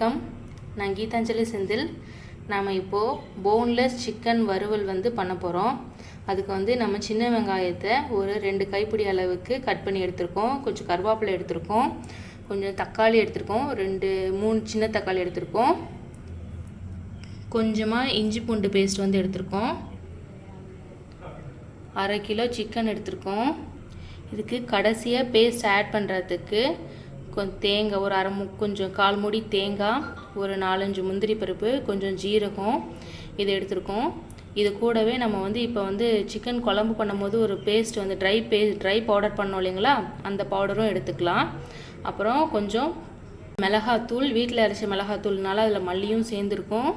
வணக்கம், நான் கீதாஞ்சலி செந்தில். நாம் இப்போது போன்லெஸ் சிக்கன் வறுவல் வந்து பண்ண போகிறோம். அதுக்கு வந்து நம்ம சின்ன வெங்காயத்தை ஒரு 2 கைப்பிடி அளவுக்கு கட் பண்ணி எடுத்துருக்கோம். கொஞ்சம் கருவேப்பிலை எடுத்துருக்கோம், கொஞ்சம் தக்காளி எடுத்துருக்கோம், 2-3 சின்ன தக்காளி எடுத்துருக்கோம், கொஞ்சமாக இஞ்சி பூண்டு பேஸ்ட் வந்து எடுத்துருக்கோம், 1/2 கிலோ சிக்கன் எடுத்துருக்கோம். இதுக்கு கடைசியாக பேஸ்ட் ஆட் பண்ணுறதுக்கு கொஞ்சம் தேங்காய், ஒரு கொஞ்சம் 1/4 மூடி தேங்காய், ஒரு 4-5 முந்திரி பருப்பு, கொஞ்சம் ஜீரகம் இது எடுத்துருக்கோம். இது கூடவே நம்ம வந்து இப்போ வந்து சிக்கன் குழம்பு பண்ணும்போது ஒரு பேஸ்ட் வந்து ட்ரை பவுடர் பண்ணோம் இல்லைங்களா, அந்த பவுடரும் எடுத்துக்கலாம். அப்புறம் கொஞ்சம் மிளகாத்தூள், வீட்டில் அரைச்ச மிளகாத்தூள்னால அதில் மல்லியும் சேர்ந்துருக்கும்.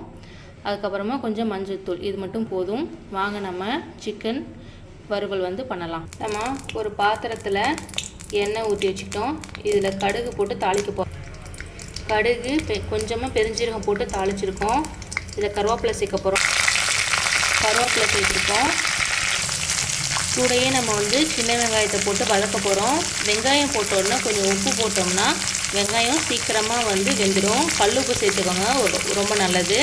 அதுக்கப்புறமா கொஞ்சம் மஞ்சள்தூள், இது மட்டும் போதும். வாங்க நம்ம சிக்கன் வறுவல் வந்து பண்ணலாம். நம்ம ஒரு பாத்திரத்தில் எண்ணெய் ஊற்றி வச்சுக்கிட்டோம். இதில் கடுகு போட்டு தாளிக்க போகிறோம். கடுகு கொஞ்சமாக பெருஞ்சீரகம் போட்டு தாளிச்சிருக்கோம். இதில் கருவேப்பிலை சேர்க்க போகிறோம். கருவேப்பிலை சேர்த்துருக்கோம். கூடையே நம்ம வந்து சின்ன வெங்காயத்தை போட்டு வதக்க போகிறோம். வெங்காயம் போட்டோன்னா கொஞ்சம் உப்பு போட்டோம்னா வெங்காயம் சீக்கிரமாக வந்து வெந்துடும். கல்லுப்பு சேர்த்துக்கோங்க, ரொம்ப நல்லது.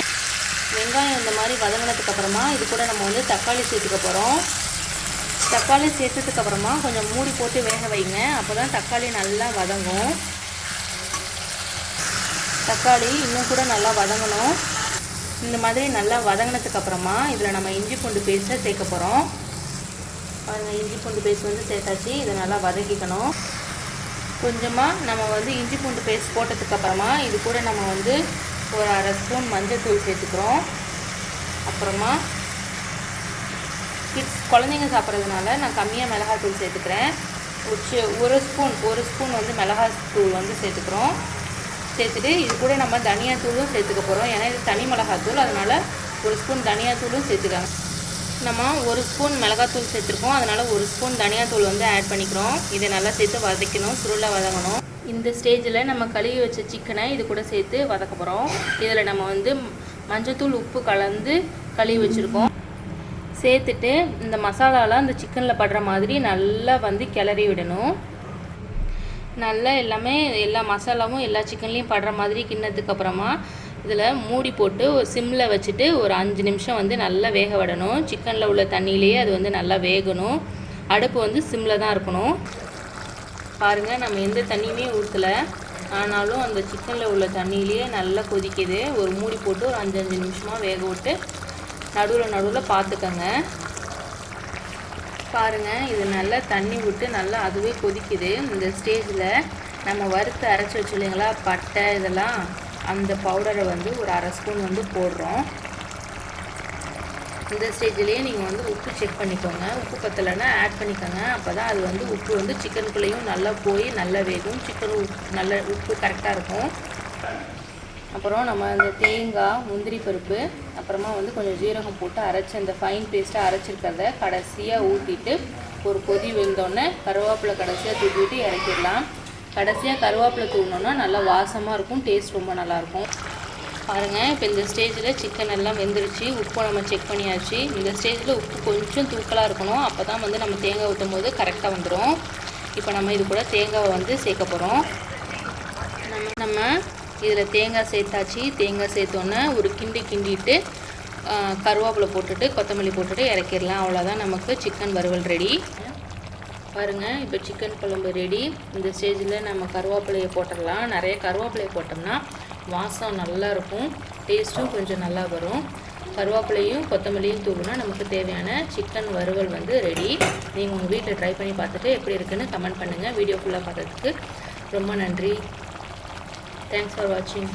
வெங்காயம் இந்த மாதிரி வதங்கினதுக்கப்புறமா இது கூட நம்ம வந்து தக்காளி சேர்த்துக்க போகிறோம். தக்காளி சேர்த்ததுக்கப்புறமா கொஞ்சம் மூடி போட்டு வேக வைங்க, அப்போ தான் தக்காளி நல்லா வதங்கும். தக்காளி இன்னும் கூட நல்லா வதங்கணும். இந்த மாதிரி நல்லா வதங்கினதுக்கப்புறமா இதில் நம்ம இஞ்சி பூண்டு பேஸ்ட்டை சேர்க்க போகிறோம். பாருங்கள், இஞ்சி பூண்டு பேஸ்ட் வந்து சேர்த்தாச்சு. இதை நல்லா வதக்கிக்கணும். கொஞ்சமாக நம்ம வந்து இஞ்சி பூண்டு பேஸ்ட் போட்டதுக்கப்புறமா இது கூட நம்ம வந்து ஒரு 1/2 ஸ்பூன் மஞ்சள் தூள் சேர்த்துக்கிறோம். அப்புறமா குழந்தைங்க சாப்பிட்றதுனால நான் கம்மியாக மிளகாத்தூள் சேர்த்துக்கிறேன். ஒரு ஸ்பூன் வந்து மிளகாத்தூள் வந்து சேர்த்துக்கிறோம். சேர்த்துட்டு இது கூட நம்ம தனியாத்தூளும் சேர்த்துக்க போகிறோம். ஏன்னா இது தனி மிளகாத்தூள், அதனால் 1 ஸ்பூன் தனியாத்தூளும் சேர்த்துக்காங்க. நம்ம 1 ஸ்பூன் மிளகாத்தூள் சேர்த்துருக்கோம், அதனால் 1 ஸ்பூன் தனியாத்தூள் வந்து ஆட் பண்ணிக்கிறோம். இதை நல்லா சேர்த்து வதக்கணும், சுருளை வதங்கணும். இந்த ஸ்டேஜில் நம்ம கழுவி வச்ச சிக்கனை இது கூட சேர்த்து வதக்க போகிறோம். இதில் நம்ம வந்து மஞ்சத்தூள் உப்பு கலந்து கழுவி வச்சுருக்கோம். சேர்த்துட்டு இந்த மசாலாலாம் இந்த சிக்கனில் படுற மாதிரி நல்லா வந்து கிளறி விடணும். நல்லா எல்லா மசாலாவும் எல்லா சிக்கன்லேயும் படுற மாதிரி கிண்ணதுக்கப்புறமா இதில் மூடி போட்டு ஒரு சிம்மில் வச்சுட்டு ஒரு 5 நிமிஷம் வந்து நல்லா வேக விடணும். சிக்கனில் உள்ள தண்ணியிலேயே அது வந்து நல்லா வேகணும். அடுப்பு வந்து சிம்மில் தான் இருக்கணும். பாருங்கள், நம்ம எந்த தண்ணியுமே ஊற்றலை, ஆனாலும் அந்த சிக்கனில் உள்ள தண்ணியிலேயே நல்லா கொதிக்குது. ஒரு மூடி போட்டு ஒரு 5 நிமிஷமாக வேக விட்டு நடுவில் பார்த்துக்கங்க. பாருங்கள், இது நல்லா தண்ணி விட்டு நல்லா அதுவே கொதிக்குது. இந்த ஸ்டேஜில் நம்ம வறுத்து அரைச்சி வச்சு இல்லைங்களா பட்டை இதெல்லாம், அந்த பவுடரை வந்து ஒரு 1/2 ஸ்பூன் வந்து போடுறோம். இந்த ஸ்டேஜ்லேயே நீங்கள் வந்து உப்பு செக் பண்ணிக்கோங்க. உப்பு பத்தலைன்னா ஆட் பண்ணிக்கோங்க. அப்போ தான் அது வந்து உப்பு வந்து சிக்கனுக்குள்ளேயும் நல்லா போய் நல்லா வேகும். சிக்கனும் நல்ல உப்பு கரெக்டாக இருக்கும். அப்புறம் நம்ம அந்த தேங்காய், முந்திரி பருப்பு, அப்புறமா வந்து கொஞ்சம் ஜீரகம் போட்டு அரைச்சி அந்த ஃபைன் பேஸ்ட்டாக அரைச்சிருக்கிறத கடைசியாக ஊற்றிட்டு ஒரு கொதி வெந்தோடனே கருவேப்பிலை கடைசியாக தூக்கிட்டு இறக்கிடலாம். கடைசியாக கருவேப்பிலை தூவினோன்னா நல்லா வாசமாக இருக்கும், டேஸ்ட் ரொம்ப நல்லாயிருக்கும். பாருங்கள், இப்போ இந்த ஸ்டேஜில் சிக்கன் எல்லாம் வெந்துருச்சு. உப்பு நம்ம செக் பண்ணியாச்சு. இந்த ஸ்டேஜில் உப்பு கொஞ்சம் தூக்கலாக இருக்கணும், அப்போ தான் வந்து நம்ம தேங்காய் ஊற்றும் போது கரெக்டாக வந்துடும். இப்போ நம்ம இது கூட தேங்காவை வந்து சேர்க்க போகிறோம். நம்ம இதில் தேங்காய் சேர்த்தாச்சு. தேங்காய் சேர்த்தோன்னே ஒரு கிண்டிட்டு கருவேப்பிலை போட்டுட்டு கொத்தமல்லி போட்டுட்டு இறக்கிடலாம். அவ்வளோதான், நமக்கு சிக்கன் வறுவல் ரெடி. பாருங்கள், இப்போ சிக்கன் குழம்பு ரெடி. இந்த ஸ்டேஜில் நம்ம கருவேப்பிலையை போட்டுடலாம். நிறைய கருவேப்பிலையை போட்டோம்னா வாசம் நல்லா இருக்கும், டேஸ்ட்டும் கொஞ்சம் நல்லா வரும். கருவேப்பிலையும் கொத்தமல்லியும் தூவினா நமக்கு தேவையான சிக்கன் வறுவல் வந்து ரெடி. நீங்கள் உங்கள் வீட்டில் ட்ரை பண்ணி பார்த்துட்டு எப்படி இருக்குன்னு கமெண்ட் பண்ணுங்கள். வீடியோ ஃபுல்லாக பார்த்ததுக்கு ரொம்ப நன்றி. Thanks for watching.